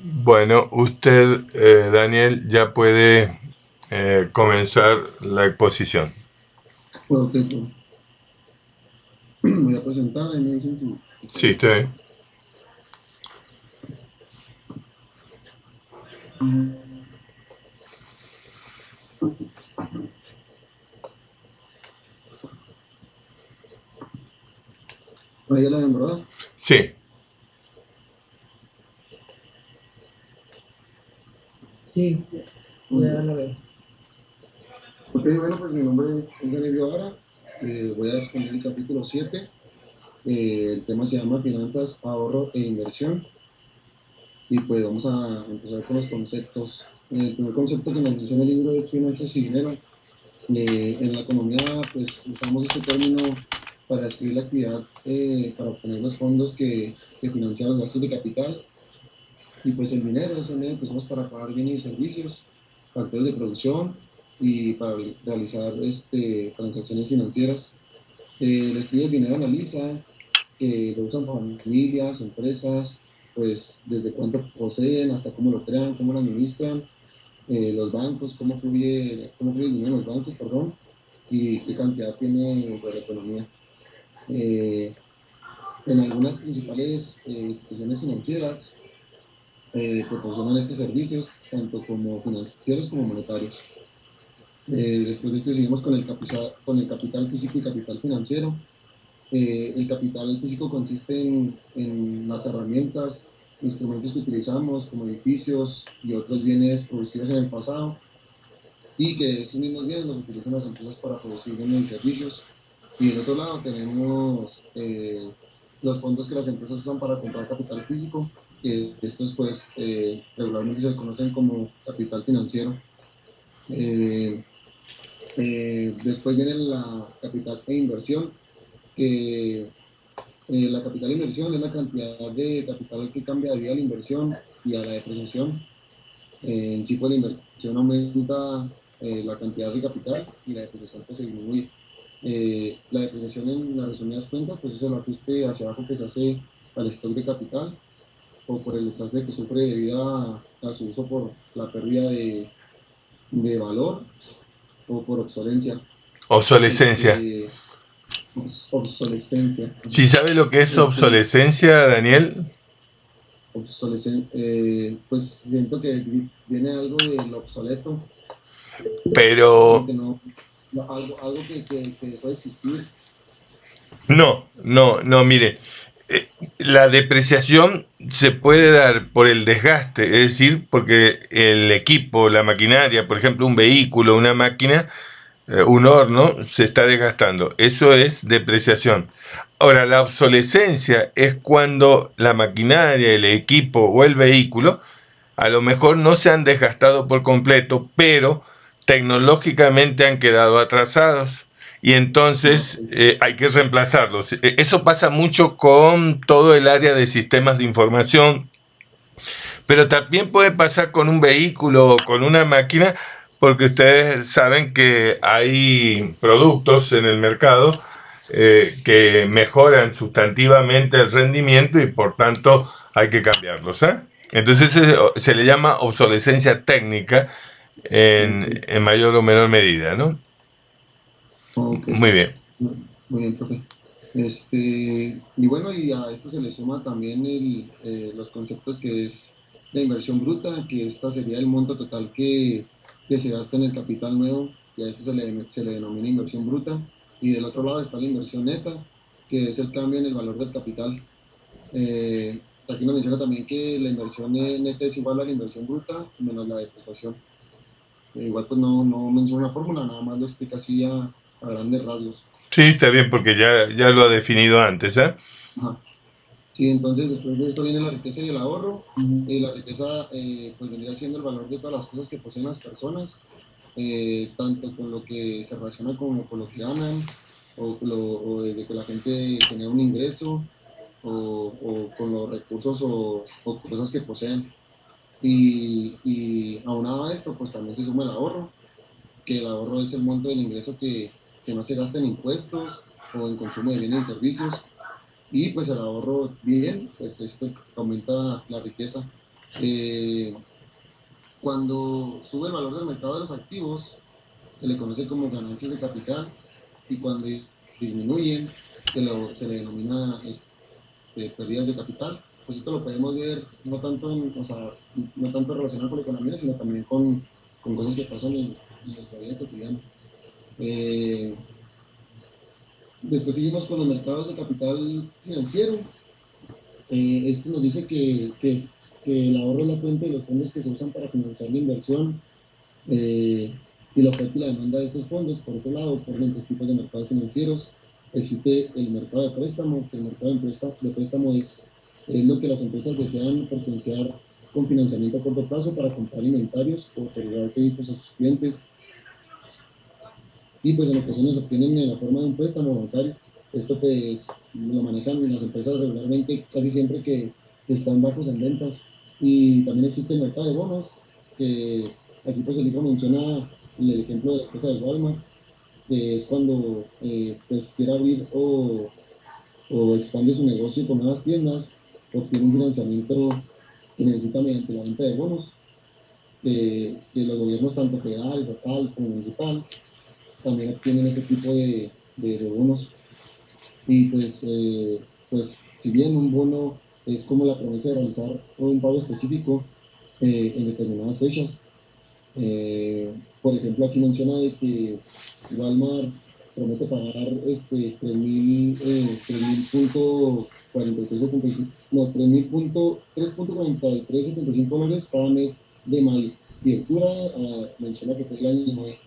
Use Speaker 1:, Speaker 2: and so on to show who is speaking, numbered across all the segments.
Speaker 1: Bueno, usted, Daniel, ya puede comenzar la exposición.
Speaker 2: Ok, pues voy a presentar, ahí me dicen si está
Speaker 1: Sí, está
Speaker 2: listo.
Speaker 1: bien.
Speaker 2: Ahí ya la ven, ¿verdad?
Speaker 1: Sí,
Speaker 3: Sí,
Speaker 2: Muy
Speaker 3: ya
Speaker 2: bien.
Speaker 3: la veo.
Speaker 2: Ok, bueno, pues mi nombre es Daniel Guevara. Voy a exponer el capítulo 7. El tema se llama Finanzas, Ahorro e Inversión. Y pues vamos a empezar con los conceptos. El primer concepto que nos menciona el libro es finanzas y dinero. En la economía, pues usamos este término para describir la actividad para obtener los fondos que financian los gastos de capital. Y pues el dinero es el medio que usamos para pagar bienes y servicios, factores de producción y para realizar transacciones financieras. El estudio del dinero analiza que lo usan familias, empresas, pues desde cuánto poseen hasta cómo lo crean, cómo lo administran, los bancos, cómo fluye el dinero en los bancos, perdón, y qué cantidad tiene de la economía. Eh, en algunas principales instituciones financieras, proporcionan estos servicios, tanto como financieros como monetarios. Después de esto seguimos con el capital físico y capital financiero. El capital físico consiste en las herramientas, instrumentos que utilizamos como edificios y otros bienes producidos en el pasado y que estos mismos bienes los utilizan las empresas para producir bienes y servicios. Y del otro lado tenemos los fondos que las empresas usan para comprar capital físico, que estos pues regularmente se conocen como capital financiero. Eh, Después viene la capital e inversión, que la capital e inversión es la cantidad de capital que cambia debido a la inversión y a la depreciación. En sí, pues la inversión aumenta la cantidad de capital y la depreciación pues se disminuye. La depreciación en las resumidas cuentas pues es el ajuste hacia abajo que se hace al stock de capital o por el desgaste que sufre debido a su uso por la pérdida de valor o por obsolencia.
Speaker 1: obsolescencia.
Speaker 2: Este, Obsolescencia.
Speaker 1: ¿Sí sabe lo que es
Speaker 2: Este,
Speaker 1: obsolescencia, Daniel?
Speaker 2: pues siento que viene algo del obsoleto, algo
Speaker 1: Pero
Speaker 2: que algo que dejó de existir.
Speaker 1: no, no, no, mire, eh, la depreciación se puede dar por el desgaste, es decir, porque el equipo, la maquinaria, por ejemplo, un vehículo, una máquina, un horno, se está desgastando. Eso es depreciación. Ahora, la obsolescencia es cuando la maquinaria, el equipo o el vehículo a lo mejor no se han desgastado por completo, pero tecnológicamente han quedado atrasados y
Speaker 2: Ah, ok.
Speaker 1: entonces hay que reemplazarlos. Eso pasa mucho con todo el área de sistemas de información, pero también puede pasar con un vehículo o con una máquina, porque ustedes saben que hay productos en el mercado que mejoran sustantivamente el rendimiento y por tanto hay que cambiarlos. Entonces se le llama obsolescencia técnica
Speaker 2: Ok,
Speaker 1: en mayor o menor medida, ¿no?
Speaker 2: ok.
Speaker 1: Muy bien.
Speaker 2: Muy bien, profe. Y bueno, y a esto se le suma también los conceptos que es la inversión bruta, que esta sería el monto total que se gasta en el capital nuevo, y a esto se le denomina inversión bruta. Y del otro lado está la inversión neta, que es el cambio en el valor del capital. Aquí nos menciona también que la inversión neta es igual a la inversión bruta menos la depreciación. Igual pues no menciona una fórmula, nada más lo explica así a grandes rasgos.
Speaker 1: Sí, está bien porque ya lo ha definido antes.
Speaker 2: Ajá. Sí, entonces después de esto viene la riqueza y el ahorro. La riqueza pues vendría siendo el valor de todas las cosas que poseen las personas, tanto con lo que se relaciona como con lo que ganan, o desde que la gente genera un ingreso, o con los recursos o cosas que poseen. Y aunado a esto, pues también se suma el ahorro, que el ahorro es el monto del ingreso que no se gasta en impuestos o en consumo de bienes y servicios. Y pues el ahorro bien, pues esto aumenta la riqueza. Eh, Cuando sube el valor del mercado de los activos, se le conoce como ganancias de capital, y cuando disminuyen, se le denomina pérdidas de capital. Pues esto lo podemos ver no tanto, o sea, no tanto relacionado con la economía, sino también con cosas que pasan en nuestra vida cotidiana. Eh, Después seguimos con los mercados de capital financiero. Este nos dice que el ahorro es la fuente de los fondos que se usan para financiar la inversión, eh, y la oferta y la demanda de estos fondos. Por otro lado, por diferentes tipos de mercados financieros, existe el mercado de préstamo, que el mercado de préstamo es lo que las empresas desean potenciar con financiamiento a corto plazo para comprar inventarios o otorgar créditos a sus clientes, y pues en ocasiones se obtienen en la forma de un préstamo bancario. Esto pues lo manejan las empresas regularmente, casi siempre que están bajos en ventas. Y también existe el mercado de bonos, que aquí pues el libro menciona el ejemplo de la empresa de Walmart, que es cuando pues quiere abrir o expande su negocio con nuevas tiendas, obtiene un financiamiento que necesita mediante la venta de bonos, que los gobiernos tanto federal, estatal como municipal también obtienen este tipo de bonos. Y pues, si bien un bono es como la promesa de realizar un pago específico en determinadas fechas, por ejemplo, aquí menciona de que Walmart promete pagar 3.000 punto 43.75, no, 3.4375 dólares cada mes de mayo. Y de octubre menciona que fue el año 9.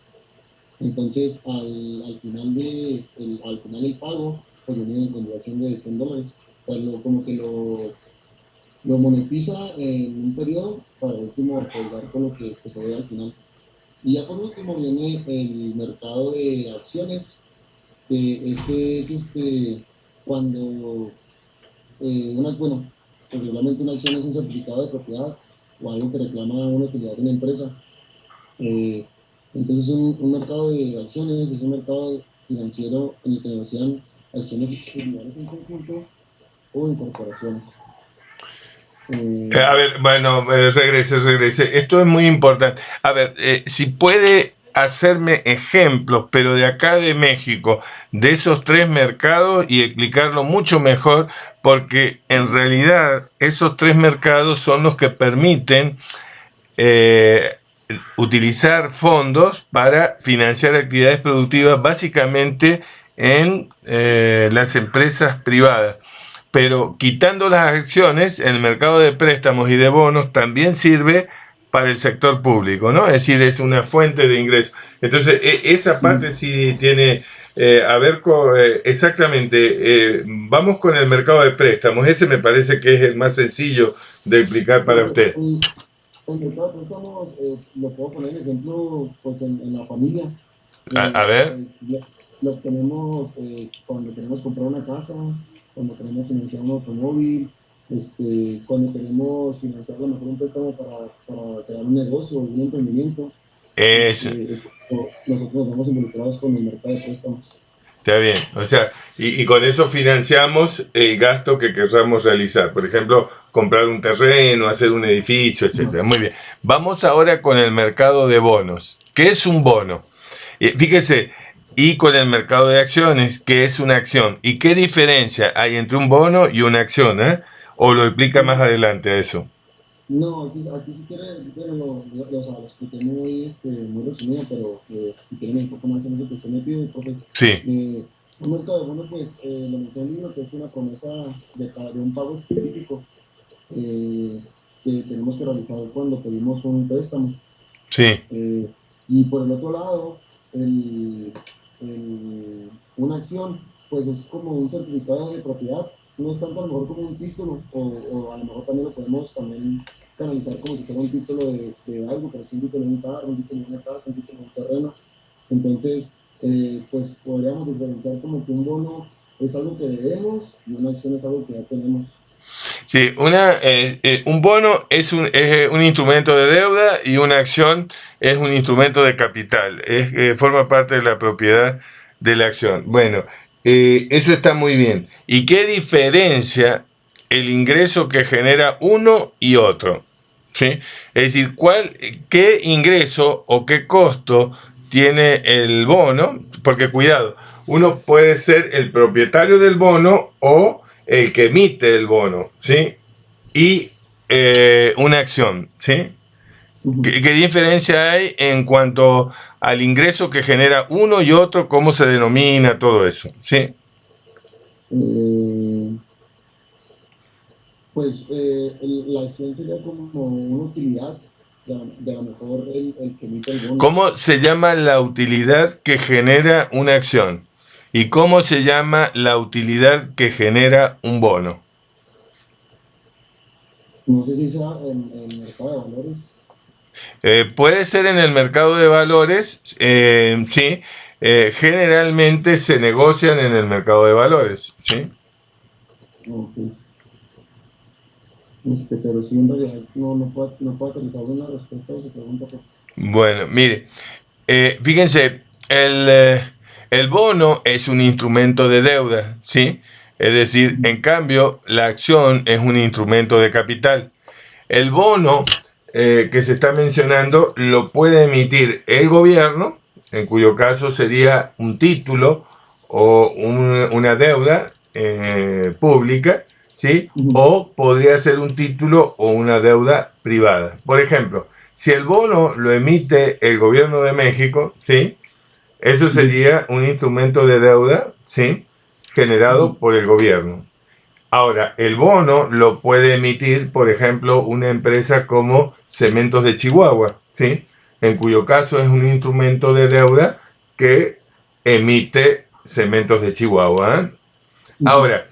Speaker 2: Entonces, al final del pago, pues viene una indemnización de $100. O sea, como que lo monetiza en un periodo para último colgar con lo que se ve al final. Y ya por último viene el mercado de acciones, que es cuando bueno, regularmente una acción es un certificado de propiedad o algo que reclama una utilidad de una empresa. Eh, entonces, un mercado de acciones es un mercado financiero en el que negocian acciones individuales en conjunto o en corporaciones.
Speaker 1: A ver, bueno, regrese. Esto es muy importante. A ver, si puede hacerme ejemplos, pero de acá de México, de esos tres mercados y explicarlo mucho mejor, porque en realidad esos tres mercados son los que permiten eh, utilizar fondos para financiar actividades productivas básicamente en las empresas privadas. Pero quitando las acciones, el mercado de préstamos y de bonos también sirve para el sector público, ¿no? Es decir, es una fuente de ingresos. Entonces, esa parte sí tiene, a ver, exactamente, vamos con el mercado de préstamos. Ese me parece que es el más sencillo de explicar para usted.
Speaker 2: El mercado de préstamos lo puedo poner en ejemplo pues en la familia.
Speaker 1: A ver.
Speaker 2: Pues lo tenemos cuando queremos comprar una casa, cuando queremos financiar un automóvil, cuando queremos financiar a lo mejor un préstamo para crear un negocio o un emprendimiento.
Speaker 1: Eso.
Speaker 2: Nosotros nos vemos involucrados con el mercado de préstamos.
Speaker 1: Está bien, o sea, y con eso financiamos el gasto que queramos realizar. Por ejemplo, comprar un terreno, hacer un edificio, etcétera. Muy bien. Vamos ahora con el mercado de bonos. ¿Qué es un bono? Fíjese, y con el mercado de acciones, ¿qué es una acción? ¿Y qué diferencia hay entre un bono y una acción? ¿O lo explica más adelante a eso?
Speaker 2: No, aquí si quieren, o sea, lo expliqué muy resumido, pero si quieren un poco más en eso que usted me pide, profe.
Speaker 1: Sí.
Speaker 2: Un mercado de bonos, pues, lo menciona el libro, que es una promesa de un pago específico eh, que tenemos que realizar cuando pedimos un préstamo.
Speaker 1: Sí.
Speaker 2: Y por el otro lado, una acción, pues es como un certificado de propiedad. No es tanto a lo mejor como un título, o a lo mejor también lo podemos también canalizar como si fuera un título de algo, pero es un título de un carro, un título de una casa, un título de un terreno. Entonces, pues podríamos diferenciar como que un bono es algo que debemos y una acción es algo que ya tenemos.
Speaker 1: Sí, un bono es un instrumento de deuda y una acción es un instrumento de capital. Forma parte de la propiedad de la acción. Bueno, eso está muy bien. ¿Y qué diferencia el ingreso que genera uno y otro? ¿sí? Es decir, qué ingreso o qué costo tiene el bono, porque cuidado, uno puede ser el propietario del bono o el que emite el bono, ¿sí? Y una acción, ¿sí? ¿Qué diferencia hay en cuanto al ingreso que genera uno y otro, cómo se denomina todo eso? ¿Sí?
Speaker 2: Eh, pues la acción sería como una utilidad, de a lo mejor el que emite el bono.
Speaker 1: ¿Cómo se llama la utilidad que genera una acción? ¿Y cómo se llama la utilidad que genera un bono?
Speaker 2: No sé si sea en el mercado de valores.
Speaker 1: Puede ser en el mercado de valores, sí. Generalmente se negocian en el mercado de valores, ¿sí?
Speaker 2: Ok. Pero sí, en realidad no puedo aterrizar una respuesta a su pregunta.
Speaker 1: Bueno, mire, fíjense, el bono es un instrumento de deuda, ¿sí? Es decir, en cambio, la acción es un instrumento de capital. El bono que se está mencionando lo puede emitir el gobierno, en cuyo caso sería un título o una deuda pública, ¿sí? O podría ser un título o una deuda privada. Por ejemplo, si el bono lo emite el gobierno de México, ¿sí? Eso sería un instrumento de deuda, ¿sí? Generado por el gobierno. Ahora, el bono lo puede emitir, por ejemplo, una empresa como Cementos de Chihuahua, ¿sí? En cuyo caso es un instrumento de deuda que emite Cementos de Chihuahua, ¿eh? Ahora,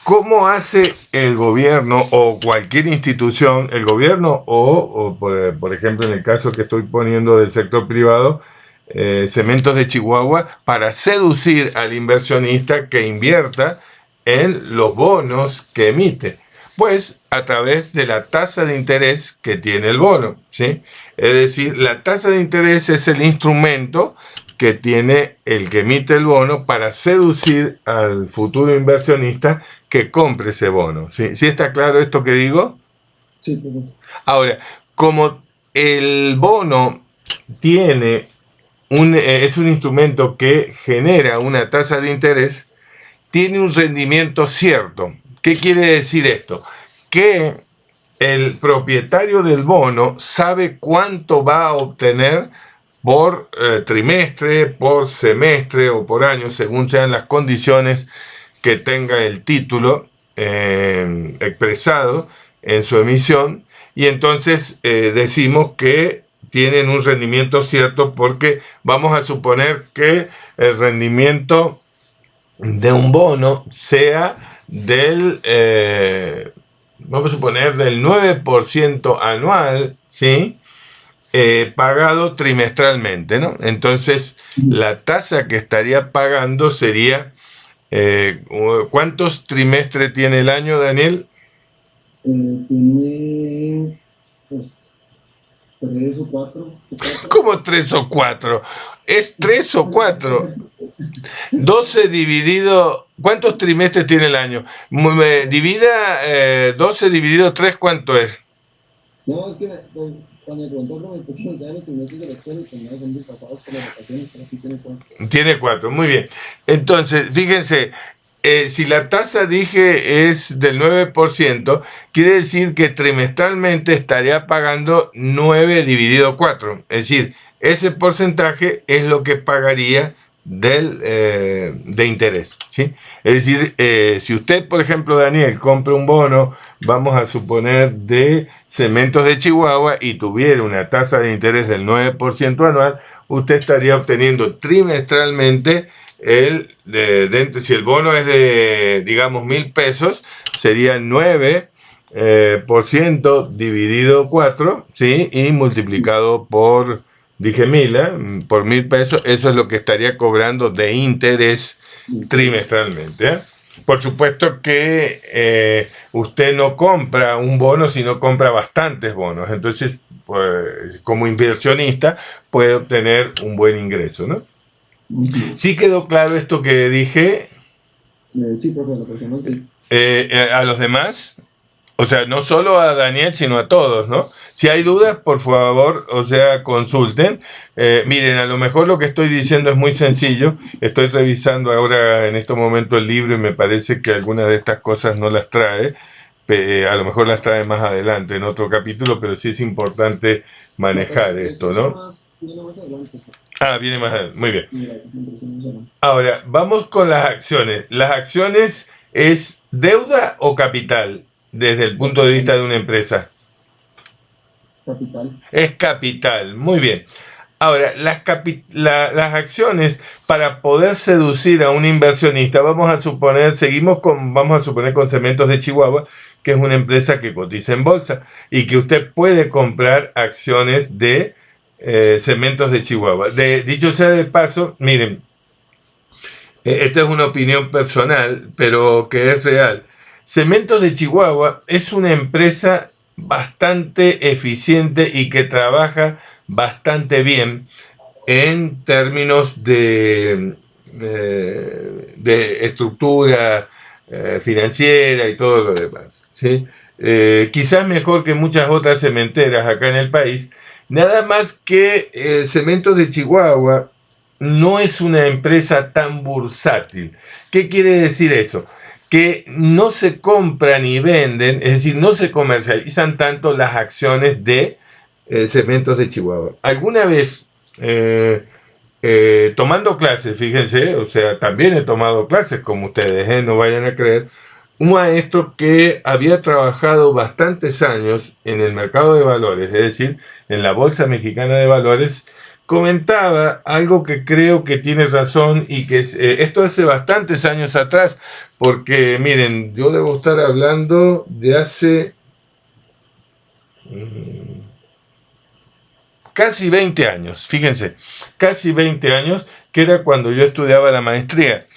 Speaker 1: ¿cómo hace el gobierno o cualquier institución, el gobierno o por ejemplo, en el caso que estoy poniendo del sector privado, Cementos de Chihuahua, para seducir al inversionista que invierta en los bonos que emite? Pues a través de la tasa de interés que tiene el bono, ¿sí? Es decir, la tasa de interés es el instrumento que tiene el que emite el bono para seducir al futuro inversionista que compre ese bono. ¿Sí? ¿Sí está claro esto que digo?
Speaker 2: Sí, pero
Speaker 1: Ahora, como el bono es un instrumento que genera una tasa de interés, tiene un rendimiento cierto. ¿Qué quiere decir esto? Que el propietario del bono sabe cuánto va a obtener por trimestre, por semestre o por año, según sean las condiciones que tenga el título expresado en su emisión, y entonces decimos que tienen un rendimiento cierto porque vamos a suponer que el rendimiento de un bono sea vamos a suponer, del 9% anual, ¿sí? Pagado trimestralmente, ¿no? Entonces, la tasa que estaría pagando sería, ¿cuántos trimestres tiene el año, Daniel?
Speaker 2: tiene pues 3 o 4.
Speaker 1: ¿Cómo 3 o 4? Es 3 o 4. 12 dividido, ¿cuántos trimestres tiene el año? Divida 12 dividido 3, ¿cuánto es?
Speaker 2: No, es que cuando me preguntó, me puse a pensar en los trimestres de la escuela y pues no, son desfasados por las vacaciones, pero sí tiene 4.
Speaker 1: Tiene 4, muy bien. Entonces, fíjense, si la tasa, dije, es del 9%, quiere decir que trimestralmente estaría pagando 9 dividido 4. Es decir, ese porcentaje es lo que pagaría de interés, ¿sí? Es decir, si usted, por ejemplo, Daniel, compra un bono, vamos a suponer, de Cementos de Chihuahua y tuviera una tasa de interés del 9% anual, usted estaría obteniendo trimestralmente si el bono es de, digamos, 1.000 pesos, sería 9% dividido 4, ¿sí? Y multiplicado por, dije 1.000, por 1.000 pesos, eso es lo que estaría cobrando de interés trimestralmente, ¿eh? Por supuesto que usted no compra un bono, sino compra bastantes bonos. Entonces, pues, como inversionista, puede obtener un buen ingreso, ¿no? ¿Sí quedó claro esto que dije?
Speaker 2: Sí, profe, la persona sí.
Speaker 1: ¿A los demás? O sea, no solo a Daniel, sino a todos, ¿no? Si hay dudas, por favor, o sea, consulten. Miren, a lo mejor lo que estoy diciendo es muy sencillo. Estoy revisando ahora en este momento el libro y me parece que algunas de estas cosas no las trae. A lo mejor las trae más adelante en otro capítulo, pero sí es importante manejar esto, ¿no?
Speaker 2: Viene más adelante.
Speaker 1: Ah, viene más adelante. Muy bien.
Speaker 2: Mira, que siempre se menciona.
Speaker 1: Ahora, vamos con las acciones. ¿Las acciones es deuda o capital desde el punto de vista de una empresa?
Speaker 2: Capital.
Speaker 1: Es capital, muy bien. Ahora, las acciones para poder seducir a un inversionista, vamos a suponer con Cementos de Chihuahua, que es una empresa que cotiza en bolsa y que usted puede comprar acciones de Cementos de Chihuahua. Dicho sea de paso, miren, esta es una opinión personal, pero que es real. Cementos de Chihuahua es una empresa bastante eficiente y que trabaja bastante bien en términos de estructura financiera y todo lo demás, ¿sí? Quizás mejor que muchas otras cementeras acá en el país, nada más que Cementos de Chihuahua no es una empresa tan bursátil. ¿Qué quiere decir eso? Que no se compran y venden, es decir, no se comercializan tanto las acciones de Cementos de Chihuahua. Alguna vez, tomando clases, fíjense, o sea, también he tomado clases como ustedes, no vayan a creer, un maestro que había trabajado bastantes años en el mercado de valores, es decir, en la Bolsa Mexicana de Valores, comentaba algo que creo que tiene razón y que esto hace bastantes años atrás, porque miren, yo debo estar hablando de hace casi 20 años, fíjense, casi 20 años, que era cuando yo estudiaba la maestría.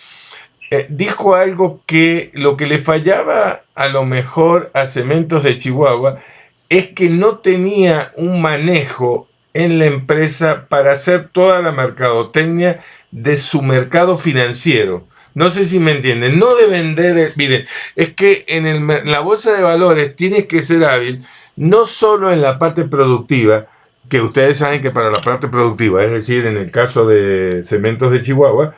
Speaker 1: Dijo algo que lo que le fallaba a lo mejor a Cementos de Chihuahua es que no tenía un manejo en la empresa para hacer toda la mercadotecnia de su mercado financiero. No sé si me entienden, no de vender, miren, es que en la bolsa de valores tienes que ser hábil, no solo en la parte productiva, que ustedes saben que para la parte productiva, es decir, en el caso de Cementos de Chihuahua,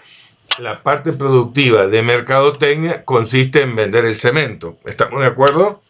Speaker 1: la parte productiva de mercadotecnia consiste en vender el cemento. ¿Estamos de acuerdo?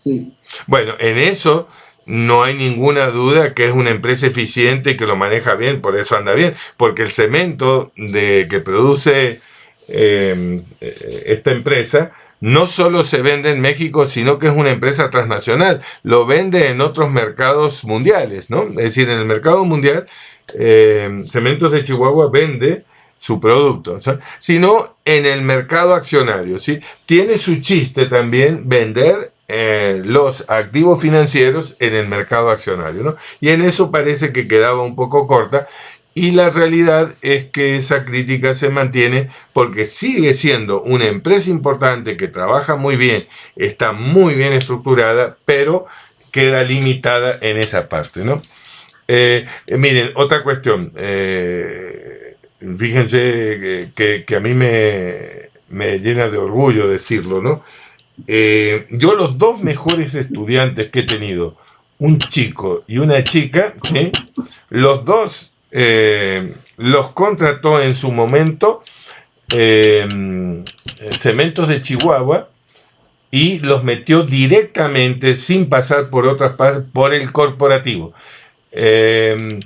Speaker 2: Sí.
Speaker 1: Bueno, en eso no hay ninguna duda que es una empresa eficiente y que lo maneja bien, por eso anda bien, porque el cemento que produce esta empresa no solo se vende en México, sino que es una empresa transnacional, lo vende en otros mercados mundiales, ¿no? Es decir, en el mercado mundial, Cementos de Chihuahua vende su producto, ¿sí? Sino en el mercado accionario, ¿sí? Tiene su chiste también vender los activos financieros en el mercado accionario, ¿no? Y en eso parece que quedaba un poco corta, y la realidad es que esa crítica se mantiene porque sigue siendo una empresa importante que trabaja muy bien, está muy bien estructurada, pero queda limitada en esa parte, ¿no? Miren, otra cuestión, fíjense que a mí me llena de orgullo decirlo, ¿no? Yo los dos mejores estudiantes que he tenido, un chico y una chica, ¿sí? Los dos los contrató en su momento Cementos de Chihuahua y los metió directamente, sin pasar por otras partes, por el corporativo. El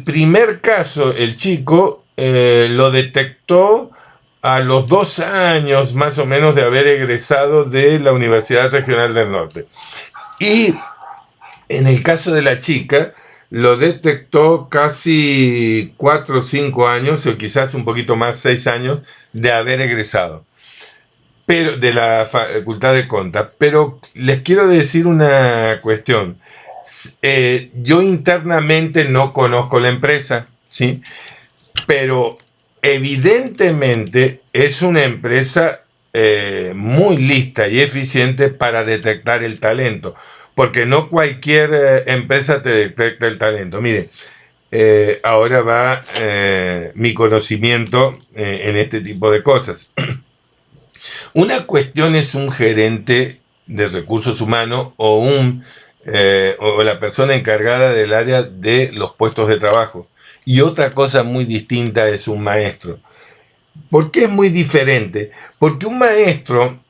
Speaker 1: primer caso, el chico lo detectó a los 2 años más o menos de haber egresado de la Universidad Regional del Norte. Y en el caso de la chica, lo detectó casi 4 o 5 años, o quizás un poquito más, 6 años de haber egresado, pero de la Facultad de Conta. Pero les quiero decir una cuestión. Yo internamente no conozco la empresa, ¿sí? Pero evidentemente es una empresa muy lista y eficiente para detectar el talento, porque no cualquier empresa te detecta el talento. Mire, ahora va mi conocimiento en este tipo de cosas. Una cuestión es un gerente de recursos humanos o la persona encargada del área de los puestos de trabajo. Y otra cosa muy distinta es un maestro. ¿Por qué es muy diferente? Porque un maestro,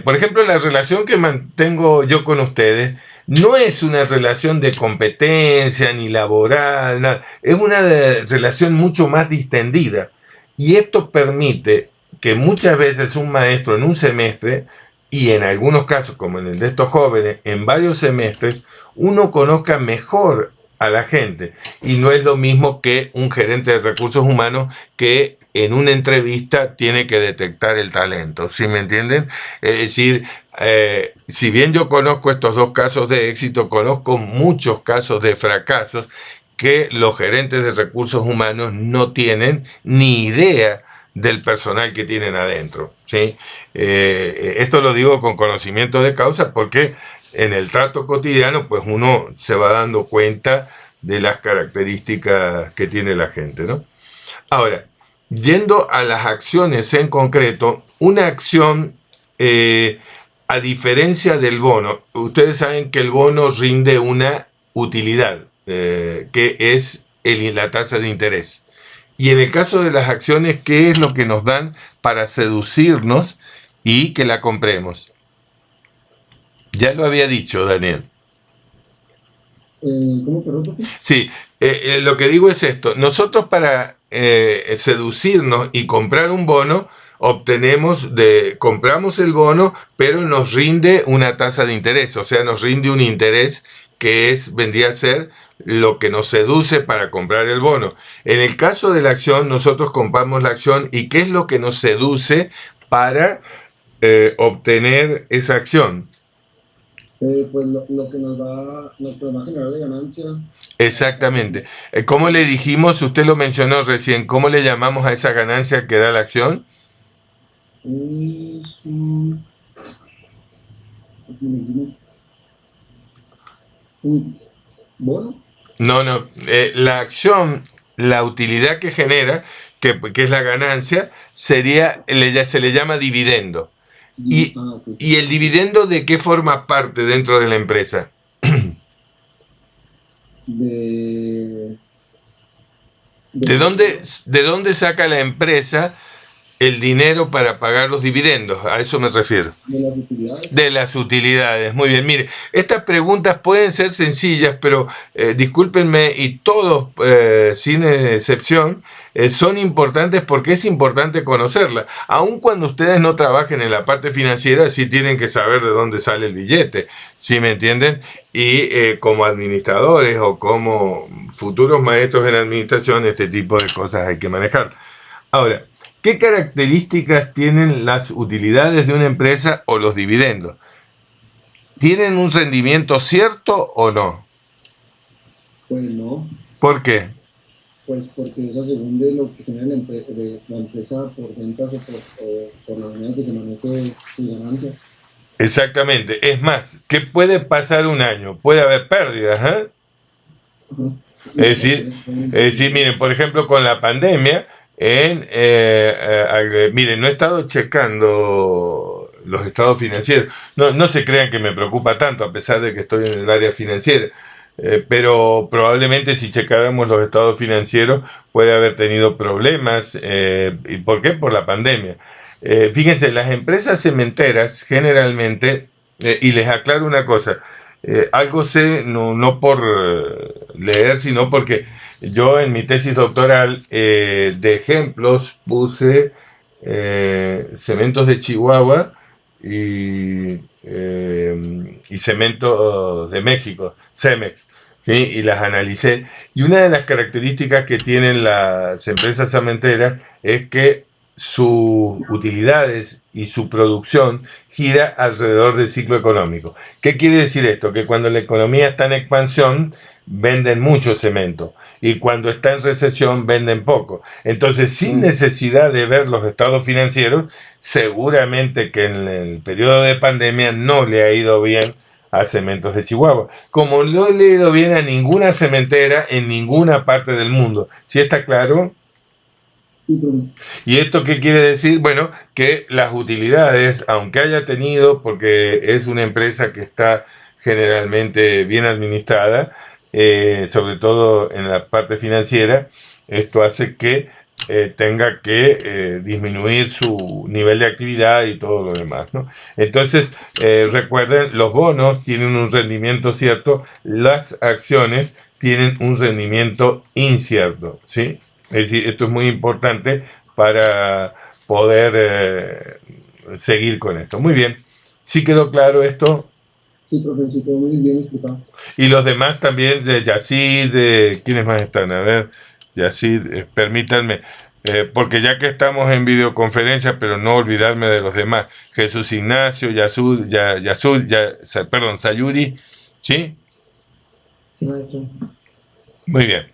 Speaker 1: por ejemplo, la relación que mantengo yo con ustedes, no es una relación de competencia ni laboral, nada. Es una relación mucho más distendida. Y esto permite que muchas veces un maestro en un semestre, y en algunos casos, como en el de estos jóvenes, en varios semestres, uno conozca mejor a la gente. Y no es lo mismo que un gerente de recursos humanos que en una entrevista tiene que detectar el talento, ¿sí me entienden? Es decir, si bien yo conozco estos dos casos de éxito, conozco muchos casos de fracasos que los gerentes de recursos humanos no tienen ni idea del personal que tienen adentro, ¿sí? Esto lo digo con conocimiento de causa porque en el trato cotidiano pues uno se va dando cuenta de las características que tiene la gente, ¿no? Ahora, yendo a las acciones en concreto, una acción, a diferencia del bono, ustedes saben que el bono rinde una utilidad, que es la tasa de interés. Y en el caso de las acciones, ¿qué es lo que nos dan para seducirnos y que la compremos? Ya lo había dicho, Daniel.
Speaker 2: ¿Cómo, perdón?
Speaker 1: Sí, lo que digo es esto. Nosotros para seducirnos y comprar un bono, compramos el bono, pero nos rinde una tasa de interés, o sea, nos rinde un interés que vendría a ser lo que nos seduce para comprar el bono. En el caso de la acción, nosotros compramos la acción y ¿qué es lo que nos seduce para obtener esa acción?
Speaker 2: Pues lo que nos va a generar de ganancia.
Speaker 1: Exactamente. ¿Cómo le dijimos? Usted lo mencionó recién. ¿Cómo le llamamos a esa ganancia que da la acción?
Speaker 2: Es un bono.
Speaker 1: No, no. La acción, la utilidad que genera, que es la ganancia, se le llama dividendo.
Speaker 2: Okay.
Speaker 1: ¿Y el dividendo de qué forma parte dentro de la empresa?
Speaker 2: De,
Speaker 1: ¿De dónde saca la empresa el dinero para pagar los dividendos? A eso me refiero.
Speaker 2: de las utilidades.
Speaker 1: De las utilidades. Muy bien. Mire, estas preguntas pueden ser sencillas, pero discúlpenme, y todos, sin excepción, son importantes porque es importante conocerlas. Aun cuando ustedes no trabajen en la parte financiera, sí tienen que saber de dónde sale el billete, ¿sí me entienden? Y como administradores o como futuros maestros en administración, este tipo de cosas hay que manejar. Ahora, ¿qué características tienen las utilidades de una empresa o los dividendos? ¿Tienen un rendimiento cierto o no?
Speaker 2: Pues no.
Speaker 1: ¿Por qué?
Speaker 2: Pues porque eso según de lo que genera la empresa por ventas o por la manera que se maneje sus ganancias.
Speaker 1: Exactamente. Es más, ¿qué puede pasar un año? Puede haber pérdidas, ¿eh? Es decir, miren, por ejemplo, con la pandemia, miren, no he estado checando los estados financieros. No se crean que me preocupa tanto, a pesar de que estoy en el área financiera. Pero probablemente si checáramos los estados financieros puede haber tenido problemas. ¿Y por qué? Por la pandemia. Fíjense, las empresas cementeras generalmente, y les aclaro una cosa, algo sé, no por leer, sino porque yo en mi tesis doctoral de ejemplos puse cementos de Chihuahua y cementos de México, Cemex, ¿sí? Y las analicé. Y una de las características que tienen las empresas cementeras es que sus utilidades y su producción gira alrededor del ciclo económico. ¿Qué quiere decir esto? Que cuando la economía está en expansión, venden mucho cemento, y cuando está en recesión venden poco. Entonces, sin necesidad de ver los estados financieros, seguramente que en el periodo de pandemia no le ha ido bien a Cementos de Chihuahua, como no le ha ido bien a ninguna cementera en ninguna parte del mundo. ¿Sí está claro?
Speaker 2: Sí, profe.
Speaker 1: ¿Y esto qué quiere decir? Bueno, que las utilidades, aunque haya tenido, porque es una empresa que está generalmente bien administrada, sobre todo en la parte financiera, esto hace que tenga que disminuir su nivel de actividad y todo lo demás, ¿no? Entonces, recuerden, los bonos tienen un rendimiento cierto, las acciones tienen un rendimiento incierto, ¿sí? Es decir, esto es muy importante para poder seguir con esto. Muy bien, sí quedó claro esto.
Speaker 2: Sí, profe, sí, quedó muy bien explicado.
Speaker 1: Y los demás también, de Yacid, de ¿quiénes más están? A ver, Yacid, permítanme, porque ya que estamos en videoconferencia, pero no olvidarme de los demás. Jesús Ignacio, perdón, Sayuri, ¿sí?
Speaker 3: Sí, maestro.
Speaker 1: Muy bien.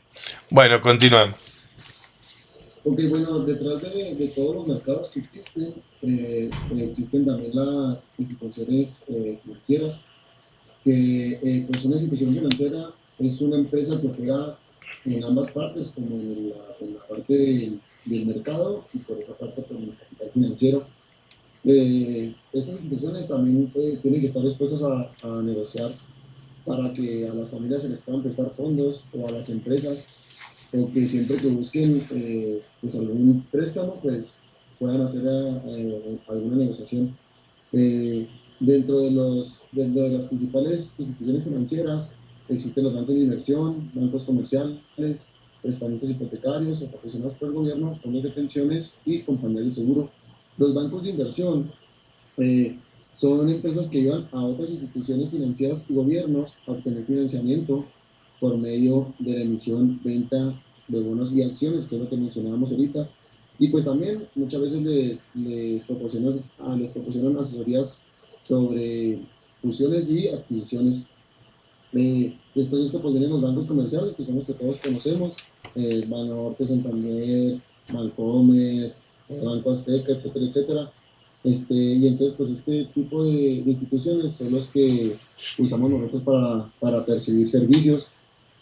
Speaker 1: Bueno, continuamos.
Speaker 2: Ok, bueno, detrás de todos los mercados que existen, existen también las instituciones financieras, que pues una institución financiera es una empresa que opera en ambas partes, como en la parte del mercado y por otra parte por el capital financiero. Estas instituciones también tienen que estar dispuestas a negociar para que a las familias se les puedan prestar fondos o a las empresas o que siempre que busquen pues algún préstamo, pues puedan hacer alguna negociación. Eh, dentro de las principales instituciones financieras existen los bancos de inversión, bancos comerciales, prestamistas hipotecarios o patrocinados por el gobierno, fondos de pensiones y compañías de seguro. Los bancos de inversión eh, son empresas que ayudan a otras instituciones financieras y gobiernos a obtener financiamiento por medio de la emisión, venta de bonos y acciones, que es lo que mencionábamos ahorita. Y pues también muchas veces les proporcionan asesorías sobre fusiones y adquisiciones. Después de esto pues vienen los bancos comerciales, que son los que todos conocemos, Banorte, Santander, Bancomer, Banco Azteca, etcétera, etcétera. Y entonces, pues este tipo de instituciones son los que usamos nosotros para percibir servicios,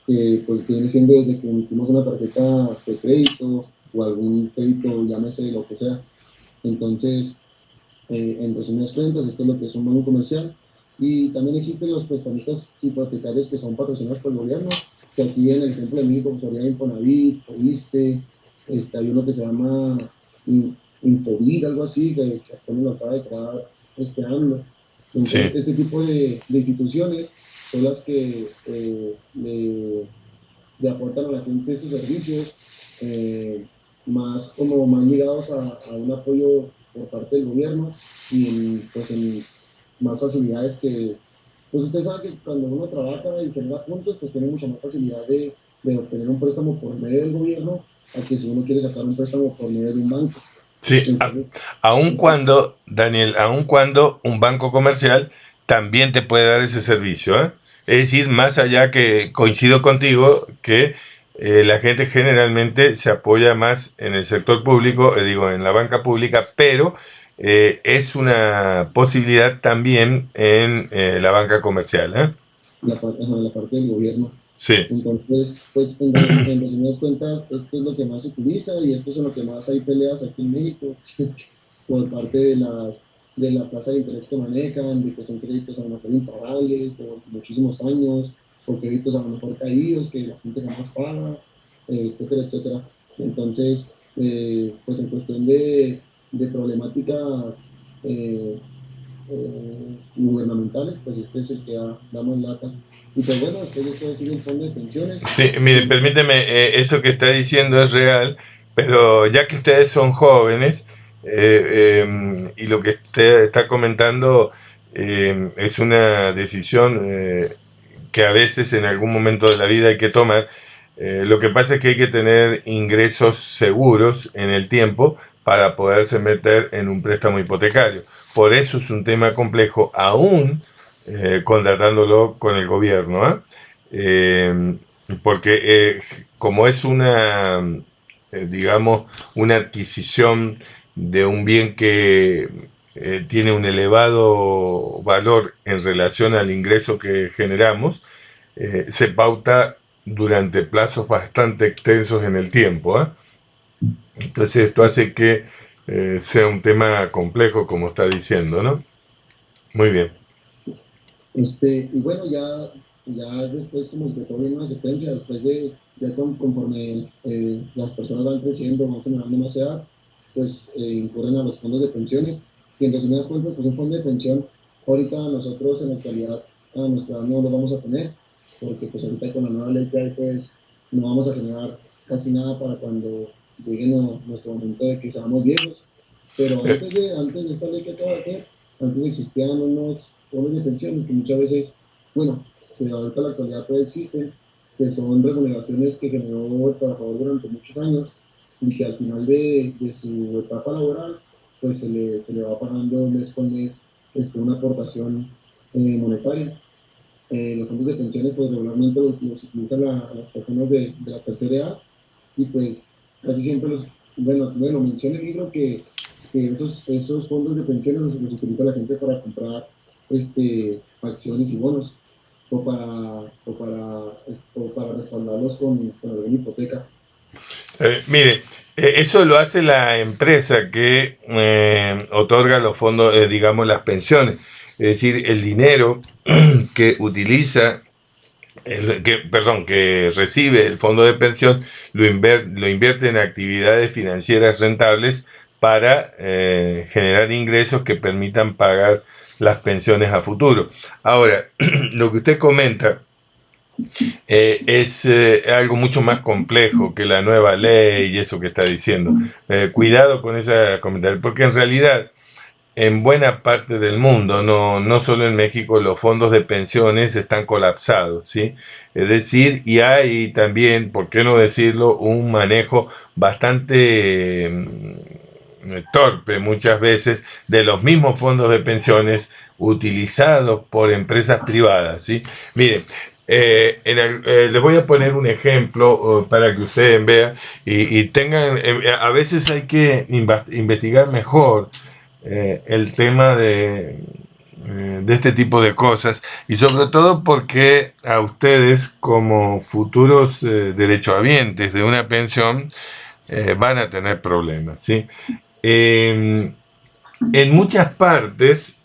Speaker 2: pues viene siendo desde que emitimos una tarjeta de crédito o algún crédito, llámese lo que sea. Entonces, en resumidas cuentas, esto es lo que es un banco comercial. Y también existen los prestamistas hipotecarios que son patrocinados por el gobierno, que aquí en el ejemplo de México, pues sería Infonavit, Fobiste, hay uno que se llama Infovir, algo así, que apenas lo acaba de crear este año. Entonces,
Speaker 1: Sí.
Speaker 2: este tipo de instituciones son las que le aportan a la gente estos servicios, más como más ligados a un apoyo por parte del gobierno y pues en más facilidades que, pues usted sabe que cuando uno trabaja y genera puntos, pues tiene mucha más facilidad de obtener un préstamo por medio del gobierno a que si uno quiere sacar un préstamo por medio de un banco.
Speaker 1: Sí,
Speaker 2: Entonces,
Speaker 1: aun
Speaker 2: este,
Speaker 1: cuando, Daniel, aun cuando un banco comercial también te puede dar ese servicio, ¿eh? Es decir, más allá que coincido contigo que la gente generalmente se apoya más en el sector público, digo, en la banca pública, pero es una posibilidad también en la banca comercial, ¿eh?
Speaker 2: la parte del gobierno.
Speaker 1: Sí,
Speaker 2: Entonces, pues en resumidas cuentas, esto es lo que más se utiliza y esto es en lo que más hay peleas aquí en México por parte de la tasa de interés que manejan, de que son créditos a lo mejor impagables de muchísimos años, o créditos a lo mejor caídos que la gente jamás paga, etcétera, etcétera. Entonces, pues en cuestión de problemáticas eh, gubernamentales, pues este es el que da más lata. Y pues bueno, después de esto decir el fondo de pensiones.
Speaker 1: sí, mire,
Speaker 2: Y,
Speaker 1: permíteme, eso que está diciendo es real, pero ya que ustedes son jóvenes y lo que usted está comentando es una decisión que a veces en algún momento de la vida hay que tomar, lo que pasa es que hay que tener ingresos seguros en el tiempo para poderse meter en un préstamo hipotecario. Por eso es un tema complejo, aún contratándolo con el gobierno, ¿eh? Eh, porque como es una, digamos, una adquisición de un bien que tiene un elevado valor en relación al ingreso que generamos, se pauta durante plazos bastante extensos en el tiempo, ¿eh? Entonces esto hace que sea un tema complejo, como está diciendo, ¿no? Muy bien.
Speaker 2: Y bueno, ya después como que todo viene una secuencia, después de, ya conforme las personas van creciendo, van generando más edad, pues incurren a los fondos de pensiones, y en resumidas cuentas, pues un fondo de pensión, ahorita nosotros en la actualidad a nuestra edad no lo vamos a tener, porque pues ahorita con la nueva ley que hay, pues no vamos a generar casi nada para cuando llegue nuestro momento de que seamos viejos, pero
Speaker 1: Eh,
Speaker 2: antes de esta ley que acaba de hacer, antes existían unos fondos de pensiones que muchas veces, bueno, que ahorita en la actualidad todavía existen, que son remuneraciones que generó el trabajador durante muchos años y que al final de su etapa laboral, pues se le va pagando mes con mes una aportación monetaria. Los fondos de pensiones, pues regularmente los utilizan las personas de la tercera edad y pues casi siempre bueno, menciona el libro que esos fondos de pensiones los utiliza la gente para comprar acciones y bonos o para respaldarlos con alguna hipoteca.
Speaker 1: Mire, eso lo hace la empresa que otorga los fondos, digamos, las pensiones. Es decir, el dinero que utiliza, perdón, que recibe el fondo de pensión, lo invierte en actividades financieras rentables para generar ingresos que permitan pagar las pensiones a futuro. Ahora, lo que usted comenta es algo mucho más complejo que la nueva ley y eso que está diciendo. Cuidado con ese comentario, porque en realidad en buena parte del mundo, no solo en México, los fondos de pensiones están colapsados, ¿sí? Es decir, y hay también, ¿por qué no decirlo?, un manejo bastante torpe muchas veces de los mismos fondos de pensiones utilizados por empresas privadas, ¿sí? Miren, les voy a poner un ejemplo para que ustedes vean y tengan, a veces hay que investigar mejor el tema de este tipo de cosas y sobre todo porque a ustedes como futuros derechohabientes de una pensión van a tener problemas, ¿sí? Eh, en muchas partes,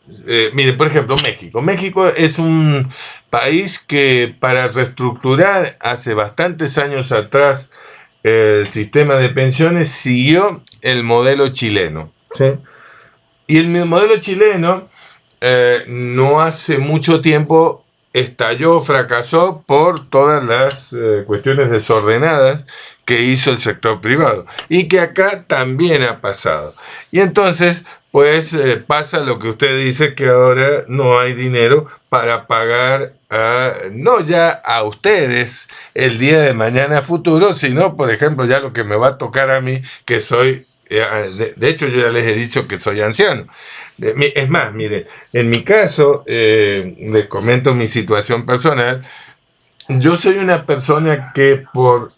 Speaker 1: miren, por ejemplo, México. México es un país que para reestructurar hace bastantes años atrás el sistema de pensiones siguió el modelo chileno, ¿sí? Y el modelo chileno no hace mucho tiempo estalló, fracasó por todas las cuestiones desordenadas que hizo el sector privado y que acá también ha pasado. Y entonces, pues pasa lo que usted dice, que ahora no hay dinero para pagar no ya a ustedes el día de mañana futuro, sino, por ejemplo, ya lo que me va a tocar a mí, que soy, de hecho yo ya les he dicho que soy anciano. Es más, mire, en mi caso, les comento mi situación personal. Yo soy una persona que por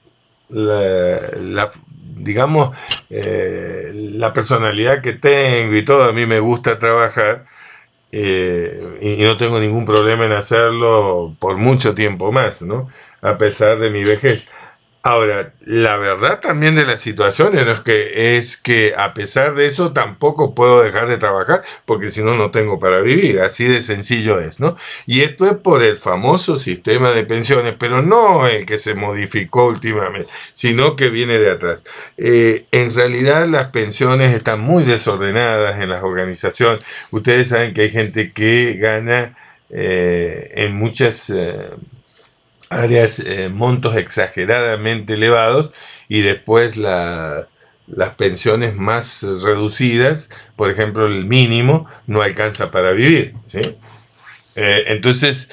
Speaker 1: digamos, la personalidad que tengo y todo, a mí me gusta trabajar y no tengo ningún problema en hacerlo por mucho tiempo más, ¿no? A pesar de mi vejez. Ahora, la verdad también de la situación es que a pesar de eso tampoco puedo dejar de trabajar porque si no, no tengo para vivir. Así de sencillo es, ¿no? Y esto es por el famoso sistema de pensiones, pero no el que se modificó últimamente, sino que viene de atrás. En realidad las pensiones están muy desordenadas en las organizaciones. Ustedes saben que hay gente que gana en muchas áreas montos exageradamente elevados y después las pensiones más reducidas, por ejemplo el mínimo, no alcanza para vivir, ¿sí? Entonces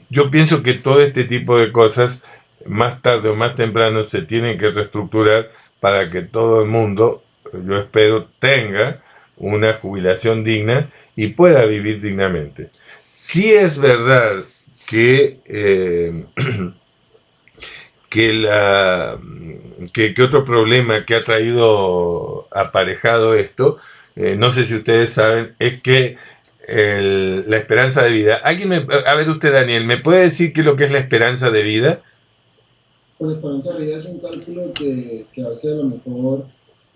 Speaker 1: yo pienso que todo este tipo de cosas más tarde o más temprano se tienen que reestructurar para que todo el mundo, yo espero, tenga una jubilación digna y pueda vivir dignamente. Si es verdad que que otro problema que ha traído aparejado esto, no sé si ustedes saben, es que la esperanza de vida. A ver usted, Daniel, ¿me puede decir qué es lo que es la esperanza de vida?
Speaker 2: Pues la esperanza de vida es un cálculo que hace a lo mejor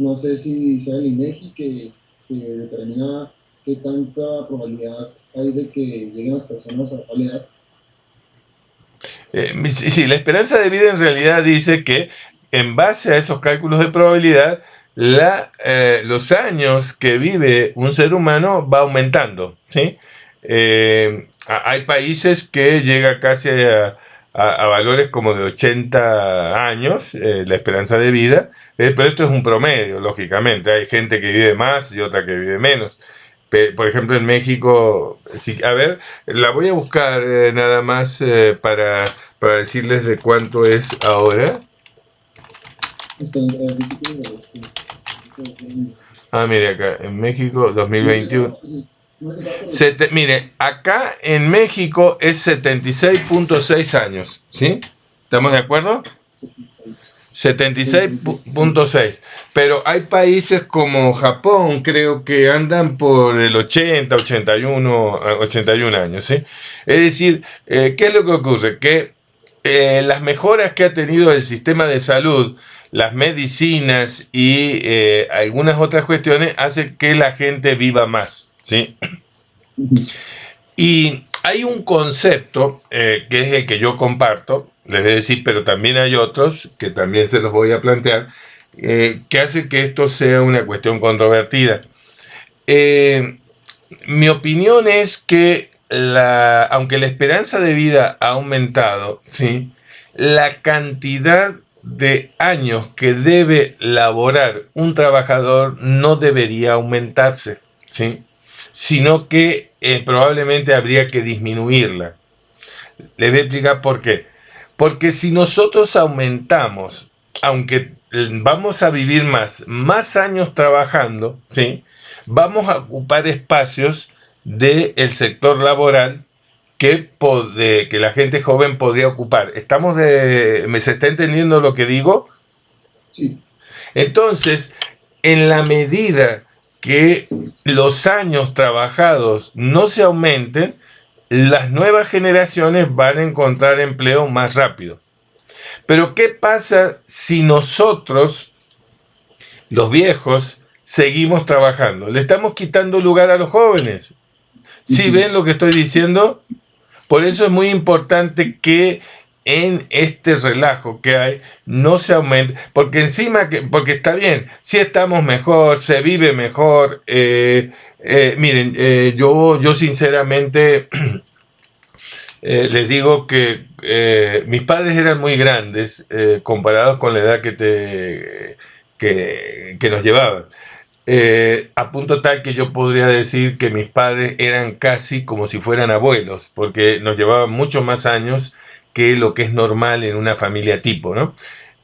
Speaker 2: no sé si sea el INEGI que determina qué tanta probabilidad hay de que lleguen las personas a tal edad.
Speaker 1: Sí, sí, la esperanza de vida en realidad dice que en base a esos cálculos de probabilidad, los años que vive un ser humano va aumentando, ¿sí? Hay países que llega casi a valores como de 80 años, la esperanza de vida, pero esto es un promedio, lógicamente. Hay gente que vive más y otra que vive menos. Por ejemplo, en México, sí, a ver, la voy a buscar nada más para decirles de cuánto es ahora. Ah, mire acá, en México 2021. Mire, acá en México es 76.6 años, ¿sí? ¿Estamos de acuerdo? 76.6, pero hay países como Japón, creo que andan por el 80, 81 años, ¿sí? Es decir, ¿qué es lo que ocurre? Que las mejoras que ha tenido el sistema de salud, las medicinas y algunas otras cuestiones hacen que la gente viva más, ¿sí? Y hay un concepto que es el que yo comparto, les voy a decir, pero también hay otros que también se los voy a plantear, que hace que esto sea una cuestión controvertida. Mi opinión es que aunque la esperanza de vida ha aumentado, ¿sí?, la cantidad de años que debe laborar un trabajador no debería aumentarse, ¿sí?, sino que probablemente habría que disminuirla. Les voy a explicar por qué. Porque si nosotros aumentamos, aunque vamos a vivir más años trabajando, ¿sí?, vamos a ocupar espacios del sector laboral que la gente joven podría ocupar. ¿Se está entendiendo lo que digo?
Speaker 2: Sí.
Speaker 1: Entonces, en la medida que los años trabajados no se aumenten, las nuevas generaciones van a encontrar empleo más rápido. Pero ¿qué pasa si nosotros, los viejos, seguimos trabajando? Le estamos quitando lugar a los jóvenes. ¿Sí ven lo que estoy diciendo? Por eso es muy importante que en este relajo que hay no se aumente, porque porque está bien, si estamos mejor, se vive mejor. Miren, yo sinceramente les digo que mis padres eran muy grandes comparados con la edad que nos llevaban. A punto tal que yo podría decir que mis padres eran casi como si fueran abuelos, porque nos llevaban muchos más años que lo que es normal en una familia tipo, ¿no?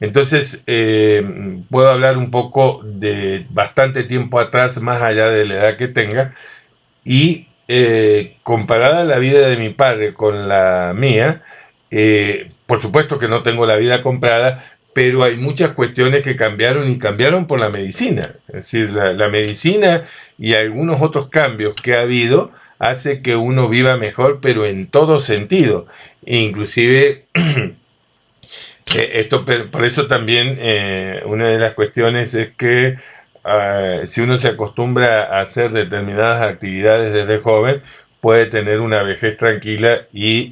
Speaker 1: Entonces, puedo hablar un poco de bastante tiempo atrás, más allá de la edad que tenga, y comparada la vida de mi padre con la mía, por supuesto que no tengo la vida comprada, pero hay muchas cuestiones que cambiaron y cambiaron por la medicina. Es decir, la medicina y algunos otros cambios que ha habido hace que uno viva mejor, pero en todo sentido. E inclusive, por eso también una de las cuestiones es que si uno se acostumbra a hacer determinadas actividades desde joven, puede tener una vejez tranquila y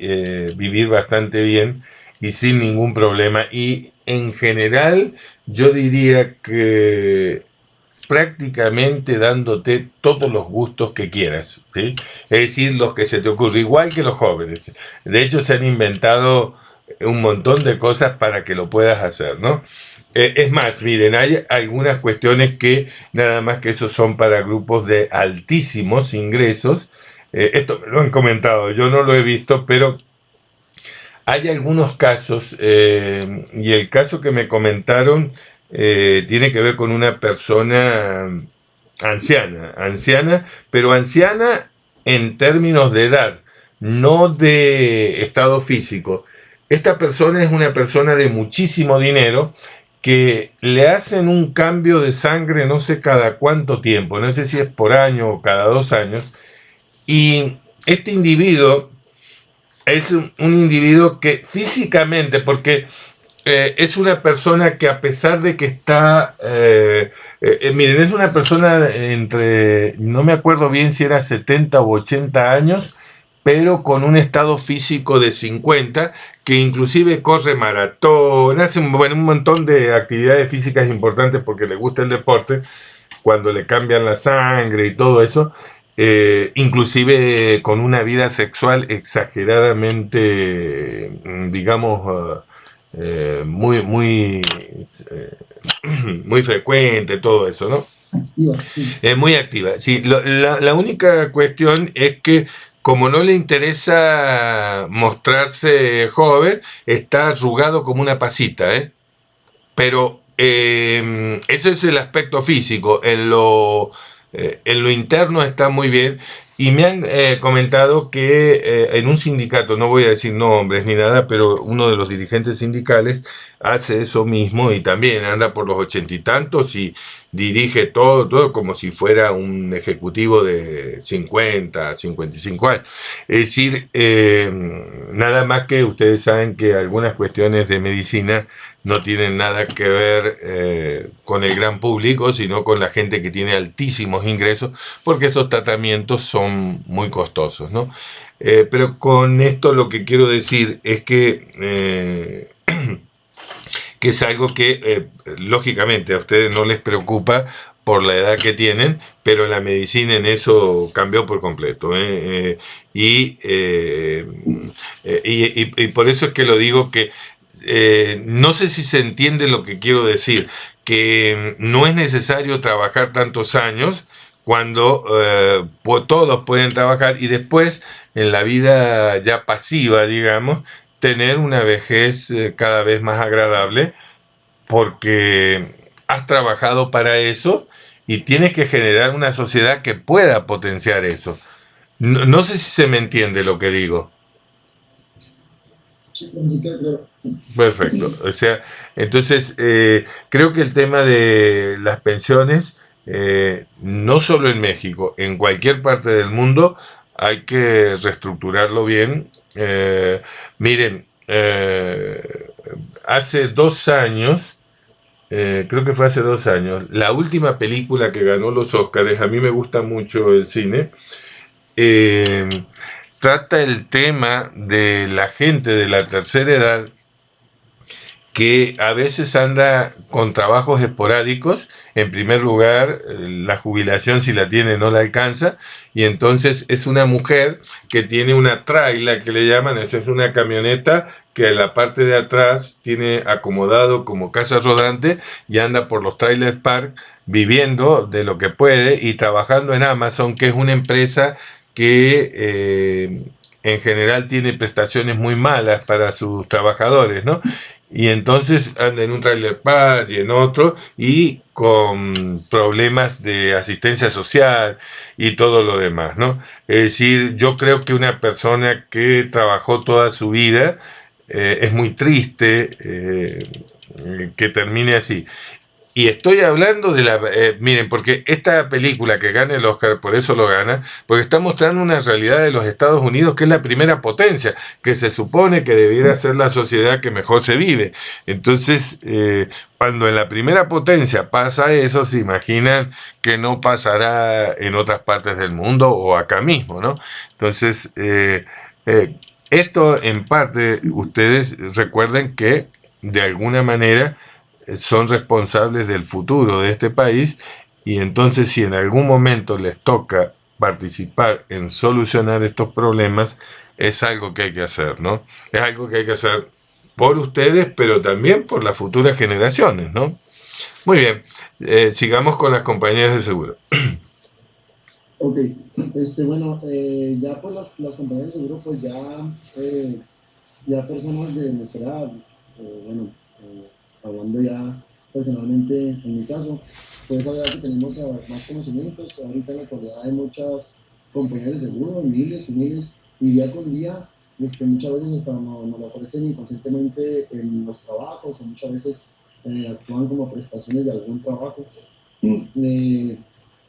Speaker 1: vivir bastante bien y sin ningún problema. Y en general, yo diría que prácticamente dándote todos los gustos que quieras, ¿sí? Es decir, los que se te ocurren, igual que los jóvenes. De hecho, se han inventado un montón de cosas para que lo puedas hacer, ¿no? Es más, miren, hay algunas cuestiones que nada más que eso son para grupos de altísimos ingresos. Esto me lo han comentado, yo no lo he visto, pero hay algunos casos, y el caso que me comentaron tiene que ver con una persona anciana, pero anciana en términos de edad, no de estado físico. Esta persona es una persona de muchísimo dinero que le hacen un cambio de sangre no sé cada cuánto tiempo, no sé si es por año o cada 2 años, y este individuo es un individuo que físicamente, porque Es una persona que a pesar de que está, miren, es una persona entre, no me acuerdo bien si era 70 o 80 años, pero con un estado físico de 50, que inclusive corre maratón, hace bueno, un montón de actividades físicas importantes porque le gusta el deporte, cuando le cambian la sangre y todo eso, inclusive con una vida sexual exageradamente, digamos, muy, eh, muy frecuente, todo eso, ¿no?
Speaker 2: Activa, sí.
Speaker 1: Muy activa. Sí, la única cuestión es que como no le interesa mostrarse joven, está arrugado como una pasita, ¿eh? Pero ese es el aspecto físico. En lo interno está muy bien. Y me han comentado que en un sindicato, no voy a decir nombres ni nada, pero uno de los dirigentes sindicales hace eso mismo y también anda por los 80 y tantos y dirige todo como si fuera un ejecutivo de 50, 55 años. Es decir, nada más que ustedes saben que algunas cuestiones de medicina no tienen nada que ver con el gran público, sino con la gente que tiene altísimos ingresos, porque estos tratamientos son muy costosos, ¿no? Pero con esto lo que quiero decir es que es algo que lógicamente a ustedes no les preocupa por la edad que tienen, pero la medicina en eso cambió por completo. Y por eso es que lo digo que no sé si se entiende lo que quiero decir, que no es necesario trabajar tantos años cuando todos pueden trabajar y después en la vida ya pasiva, digamos, tener una vejez cada vez más agradable porque has trabajado para eso y tienes que generar una sociedad que pueda potenciar eso. No sé si se me entiende lo que digo.
Speaker 2: Sí, pero sí queda claro.
Speaker 1: Perfecto. O sea, entonces creo que el tema de las pensiones, no solo en México, en cualquier parte del mundo, hay que reestructurarlo bien. Miren, hace 2 años, creo que fue hace 2 años, la última película que ganó los Óscares, a mí me gusta mucho el cine, eh, trata el tema de la gente de la tercera edad que a veces anda con trabajos esporádicos. En primer lugar, la jubilación, si la tiene, no la alcanza, y entonces es una mujer que tiene una traila, que le llaman, es una camioneta que en la parte de atrás tiene acomodado como casa rodante y anda por los trailer park viviendo de lo que puede y trabajando en Amazon, que es una empresa que en general tiene prestaciones muy malas para sus trabajadores, ¿no? Y entonces anda en un trailer park y en otro y con problemas de asistencia social y todo lo demás, ¿no? Es decir, yo creo que una persona que trabajó toda su vida es muy triste que termine así. Y estoy hablando de la... miren, porque esta película que gana el Oscar, por eso lo gana, porque está mostrando una realidad de los Estados Unidos que es la primera potencia, que se supone que debiera ser la sociedad que mejor se vive. Entonces, cuando en la primera potencia pasa eso, se imaginan que no pasará en otras partes del mundo o acá mismo, ¿no? Entonces, esto en parte, ustedes recuerden que de alguna manera son responsables del futuro de este país y entonces si en algún momento les toca participar en solucionar estos problemas, es algo que hay que hacer, ¿no? Es algo que hay que hacer por ustedes, pero también por las futuras generaciones, ¿no? Muy bien, sigamos con las compañías de seguro.
Speaker 2: Ok, bueno, ya pues las compañías de seguro, pues ya personas de nuestra edad, bueno, hablando ya personalmente en mi caso, pues ahora que tenemos más conocimientos, ahorita en la actualidad hay muchas compañías de seguro, miles y miles, y día con día, muchas veces hasta nos lo ofrecen inconscientemente en los trabajos, o muchas veces actúan como prestaciones de algún trabajo. Eh,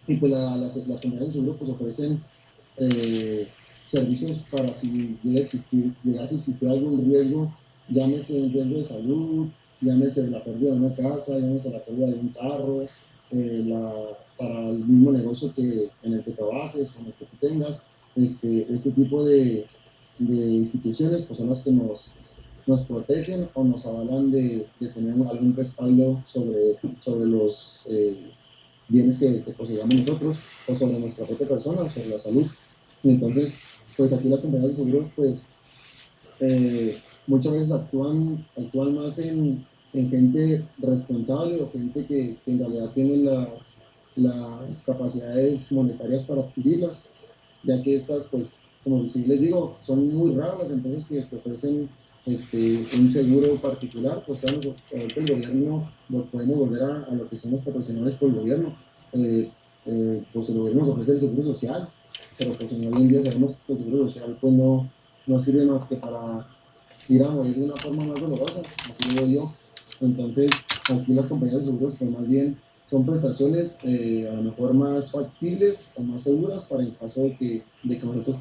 Speaker 2: y pues las compañías de seguro pues ofrecen eh, servicios para si llegase a existir algún riesgo, llámese un riesgo de salud, llámese la pérdida de una casa, llámese la pérdida de un carro, para el mismo negocio en el que trabajes, en el que tú tengas, este tipo de instituciones pues son las que nos protegen o nos avalan de tener algún respaldo sobre los bienes que poseamos nosotros o sobre nuestra propia persona, sobre la salud. Y entonces, pues aquí las compañías de seguros, pues muchas veces actúan más en gente responsable o gente que en realidad tiene las capacidades monetarias para adquirirlas, ya que estas, pues, como si les digo, son muy raras las empresas que ofrecen un seguro particular. Pues ahorita el gobierno lo podemos volver a lo que son los patrocinadores por el gobierno. Pues el gobierno nos ofrece el seguro social, pero pues hoy en día sabemos que el seguro social pues no sirve más que para ir a morir de una forma más dolorosa, así lo veo yo. Entonces, aquí las compañías de seguros, pues más bien son prestaciones a lo mejor más factibles o más seguras para el caso de que nosotros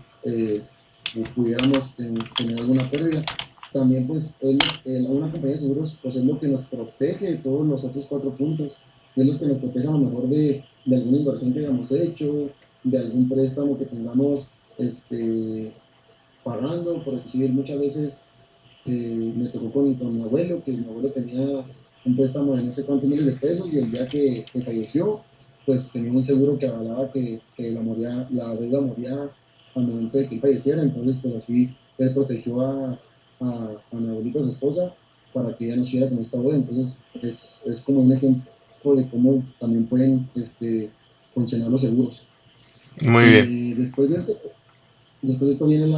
Speaker 2: pudiéramos tener alguna pérdida. También, pues, una compañía de seguros, pues es lo que nos protege de todos los otros 4 puntos. Es lo que nos protege a lo mejor de alguna inversión que hayamos hecho, de algún préstamo que tengamos pagando. Por decir, muchas veces me tocó con mi abuelo, que mi abuelo tenía un préstamo de no sé cuántos miles de pesos y el día que falleció, pues tenía un seguro que avalaba que la deuda moría al momento de que él falleciera. Entonces, pues así él protegió a mi abuelita, a su esposa, para que ella no siguiera con esta deuda. Entonces, es como un ejemplo de cómo también pueden funcionar los seguros.
Speaker 1: Muy bien.
Speaker 2: Después de esto viene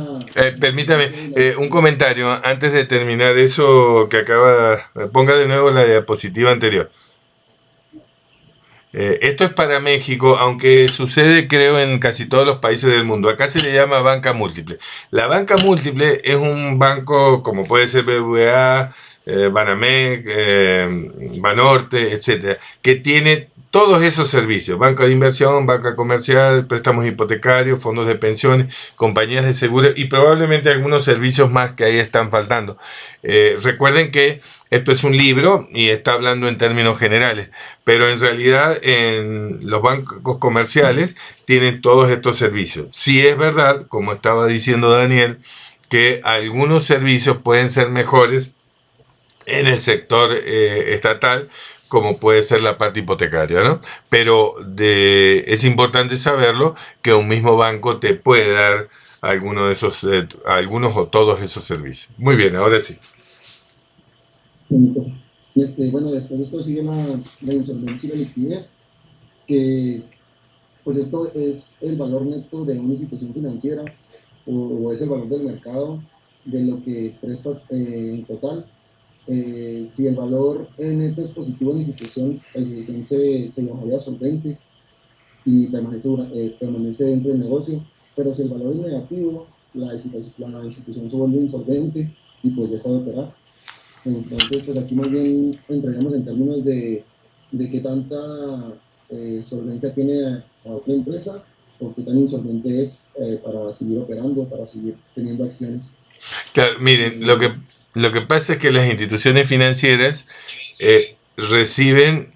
Speaker 1: Permítame un comentario antes de terminar eso que acaba. Ponga de nuevo la diapositiva anterior. Esto es para México, aunque sucede creo en casi todos los países del mundo. Acá se le llama banca múltiple. La banca múltiple es un banco como puede ser BBVA, Banamex, Banorte, etcétera, que tiene todos esos servicios: banca de inversión, banca comercial, préstamos hipotecarios, fondos de pensiones, compañías de seguros y probablemente algunos servicios más que ahí están faltando. Recuerden que esto es un libro y está hablando en términos generales, pero en realidad en los bancos comerciales tienen todos estos servicios. Sí es verdad, como estaba diciendo Daniel, que algunos servicios pueden ser mejores en el sector estatal, como puede ser la parte hipotecaria, ¿no? Pero es importante saberlo, que un mismo banco te puede dar algunos o todos esos servicios. Muy bien, ahora sí.
Speaker 2: Bueno, después de esto sigue la insolvencia y la liquidez, que pues esto es el valor neto de una institución financiera o es el valor del mercado de lo que presta en total. Si el valor neto es positivo en la institución se llamaría solvente y permanece dentro del negocio, pero si el valor es negativo, la institución se vuelve insolvente y pues deja de operar. Entonces, pues aquí más bien entraríamos en términos de qué tanta solvencia tiene a otra empresa o qué tan insolvente es para seguir operando, para seguir teniendo acciones.
Speaker 1: Claro, miren, lo que pasa es que las instituciones financieras reciben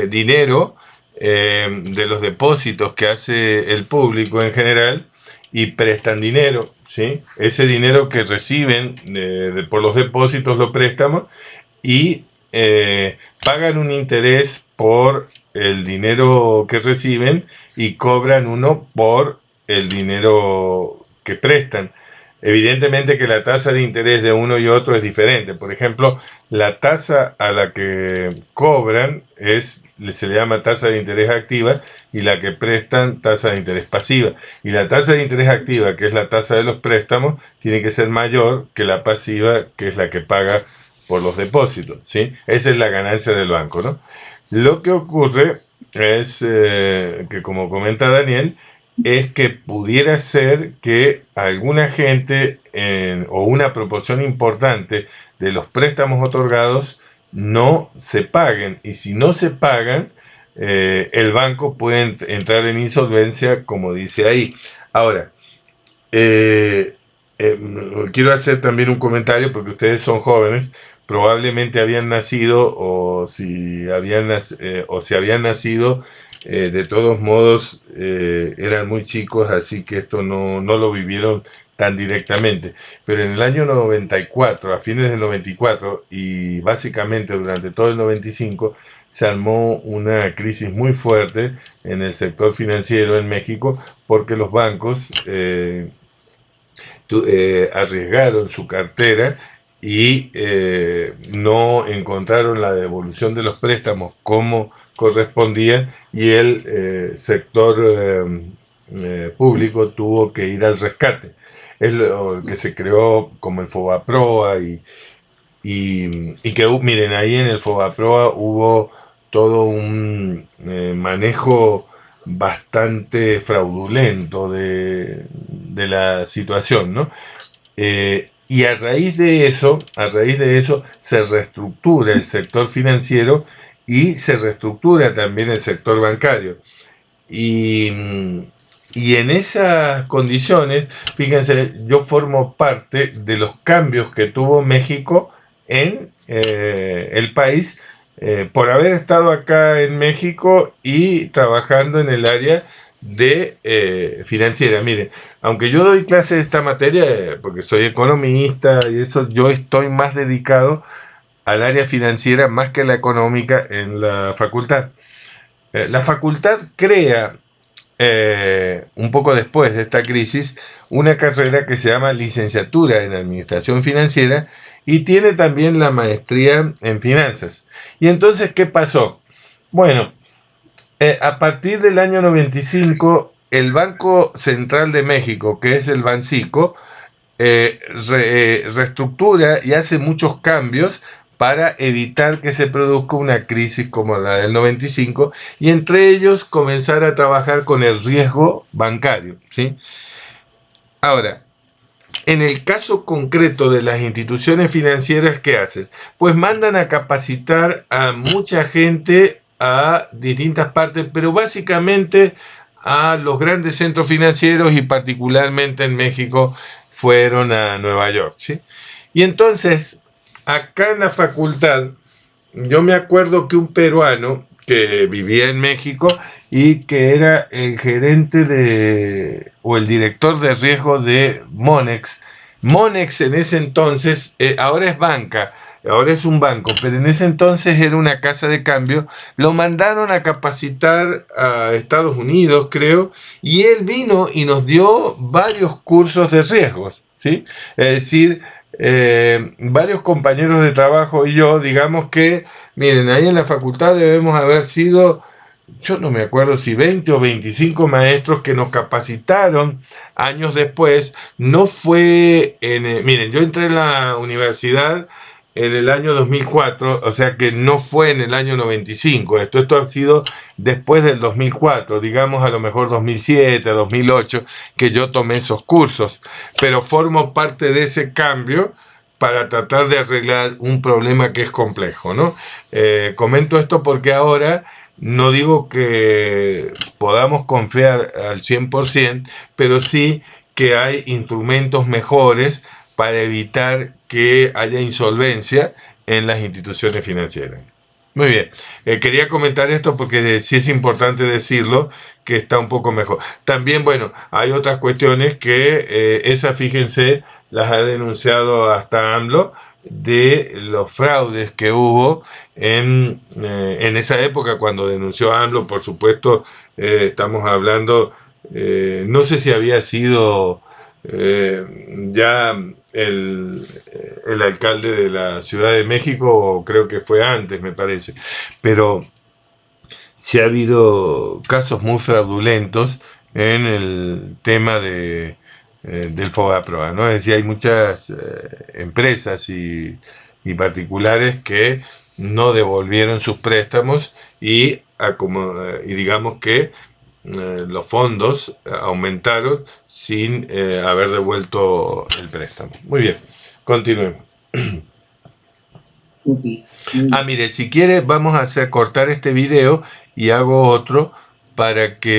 Speaker 1: dinero de los depósitos que hace el público en general y prestan dinero, ¿sí? Ese dinero que reciben por los depósitos, los préstamos, y pagan un interés por el dinero que reciben y cobran uno por el dinero que prestan. Evidentemente que la tasa de interés de uno y otro es diferente. Por ejemplo, la tasa a la que cobran se le llama tasa de interés activa, y la que prestan tasa de interés pasiva. Y la tasa de interés activa, que es la tasa de los préstamos, tiene que ser mayor que la pasiva, que es la que paga por los depósitos, ¿sí? Esa es la ganancia del banco, ¿no? Lo que ocurre es que, como comenta Daniel, es que pudiera ser que alguna gente o una proporción importante de los préstamos otorgados no se paguen, y si no se pagan, el banco puede entrar en insolvencia, como dice ahí. Ahora, quiero hacer también un comentario, porque ustedes son jóvenes, probablemente habían nacido o si habían nacido, de todos modos eran muy chicos, así que esto no lo vivieron tan directamente. Pero en el año 94, a fines del 94 y básicamente durante todo el 95, se armó una crisis muy fuerte en el sector financiero en México porque los bancos arriesgaron su cartera y no encontraron la devolución de los préstamos como correspondía, y el sector público tuvo que ir al rescate. Es lo que se creó como el Fobaproa y que, miren, ahí en el Fobaproa hubo todo un manejo bastante fraudulento de la situación, ¿no? Y a raíz de eso se reestructura el sector financiero y se reestructura también el sector bancario. Y, y en esas condiciones, fíjense, yo formo parte de los cambios que tuvo México en el país, por haber estado acá en México y trabajando en el área de financiera. Miren, aunque yo doy clase de esta materia, porque soy economista y eso, yo estoy más dedicado al área financiera más que a la económica en la facultad. La facultad crea, un poco después de esta crisis, una carrera que se llama licenciatura en Administración Financiera y tiene también la maestría en Finanzas. Y entonces, ¿qué pasó? Bueno, a partir del año 95, el Banco Central de México, que es el Bancico, reestructura y hace muchos cambios para evitar que se produzca una crisis como la del 95, y entre ellos comenzar a trabajar con el riesgo bancario, ¿sí? Ahora, en el caso concreto de las instituciones financieras, ¿qué hacen? Pues mandan a capacitar a mucha gente a distintas partes, pero básicamente a los grandes centros financieros, y particularmente en México fueron a Nueva York, ¿sí? Y entonces, acá en la facultad, yo me acuerdo que un peruano que vivía en México y que era el gerente o el director de riesgo de Monex. Monex en ese entonces, ahora es banca, ahora es un banco, pero en ese entonces era una casa de cambio. Lo mandaron a capacitar a Estados Unidos, creo, y él vino y nos dio varios cursos de riesgos, ¿sí? Es decir, varios compañeros de trabajo y yo, digamos que, miren, ahí en la facultad debemos haber sido, yo no me acuerdo si 20 o 25 maestros que nos capacitaron años después. No fue miren, yo entré en la universidad en el año 2004, o sea que no fue en el año 95, esto ha sido después del 2004, digamos a lo mejor 2007, 2008, que yo tomé esos cursos, pero formo parte de ese cambio para tratar de arreglar un problema que es complejo, ¿no? Comento esto porque ahora no digo que podamos confiar al 100%, pero sí que hay instrumentos mejores para evitar que haya insolvencia en las instituciones financieras. Muy bien, quería comentar esto porque sí es importante decirlo, que está un poco mejor. También, bueno, hay otras cuestiones que esas, fíjense, las ha denunciado hasta AMLO, de los fraudes que hubo en esa época cuando denunció AMLO. Por supuesto, estamos hablando, no sé si había sido ya el alcalde de la Ciudad de México, o creo que fue antes, me parece, pero sí ha habido casos muy fraudulentos en el tema del Fobaproa, ¿no? Es decir, hay muchas empresas y particulares que no devolvieron sus préstamos y digamos que los fondos aumentaron sin haber devuelto el préstamo. Muy bien, continuemos.
Speaker 2: Okay.
Speaker 1: Mire, si quiere vamos a cortar este video y hago otro para que